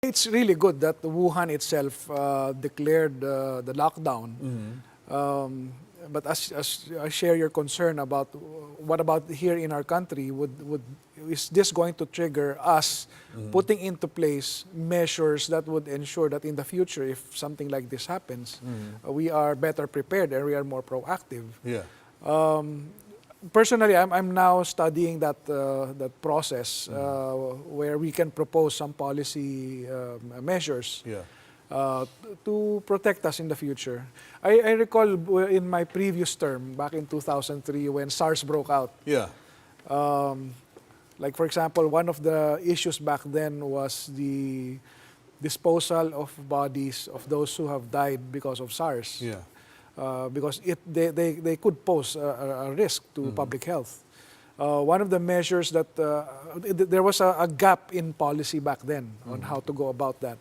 It's really good that Wuhan itself declared the lockdown. But as I share your concern about what about here in our country, is this going to trigger us putting into place measures that would ensure that in the future, if something like this happens, we are better prepared and we are more proactive. Yeah. Personally, I'm now studying that process where we can propose some policy measures to protect us in the future. I recall in my previous term, back in 2003, when SARS broke out. Yeah. Like, for example, one of the issues back then was the disposal of bodies of those who have died because of SARS. Yeah. Because they could pose a risk to public health. One of the measures that there was a gap in policy back then on how to go about that.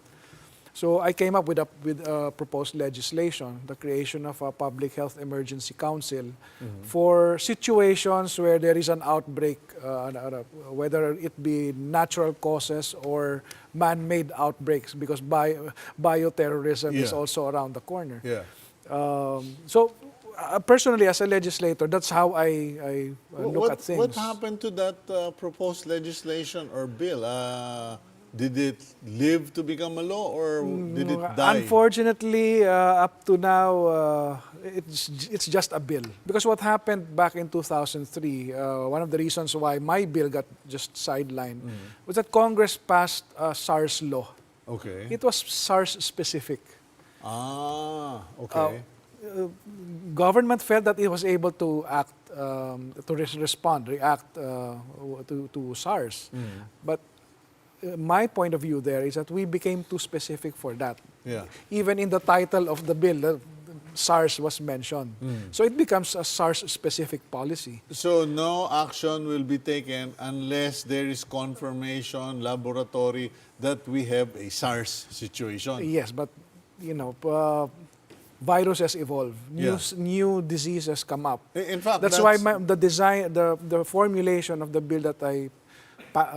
So I came up with a proposed legislation, the creation of a public health emergency council for situations where there is an outbreak, whether it be natural causes or man-made outbreaks, because bioterrorism is also around the corner. Yeah. Personally, as a legislator, that's how I look at things. What happened to that proposed legislation or bill? Did it live to become a law, or did it die? Unfortunately, up to now, it's just a bill. Because what happened back in 2003, one of the reasons why my bill got just sidelined was that Congress passed a SARS law. Okay. It was SARS specific. Ah, okay. Government felt that it was able to act, to react to SARS. But my point of view there is that we became too specific for that. Yeah. Even in the title of the bill, SARS was mentioned. So it becomes a SARS-specific policy. So no action will be taken unless there is confirmation, laboratory, that we have a SARS situation. Yes, but you know, viruses evolve. New diseases come up. In fact, that's why the formulation of the bill that I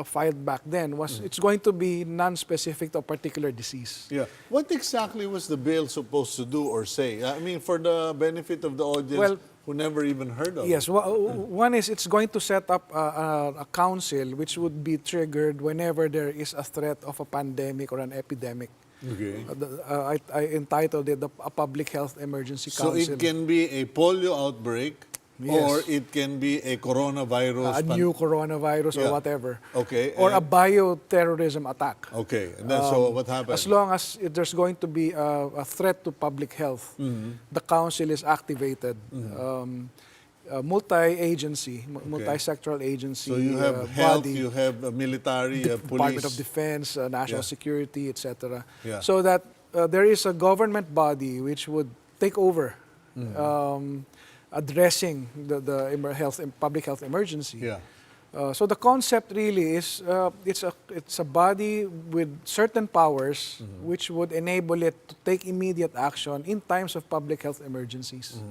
filed back then was it's going to be non-specific to a particular disease. Yeah. What exactly was the bill supposed to do or say? I mean, for the benefit of the audience who never even heard of it. Yes. One is it's going to set up a council which would be triggered whenever there is a threat of a pandemic or an epidemic. Okay. I entitled it a Public Health Emergency Council. So it can be a polio outbreak, or it can be a coronavirus. A new coronavirus or whatever. Okay. Or a bioterrorism attack. Okay. And then, so what happens? As long as there's going to be a threat to public health, the council is activated. Multi-agency, multi-sectoral agency. So you have health, body, you have military, you have police. Department of Defense, national security, etc. Yeah. So that there is a government body which would take over addressing the public health emergency. Yeah. So the concept really is it's a body with certain powers which would enable it to take immediate action in times of public health emergencies.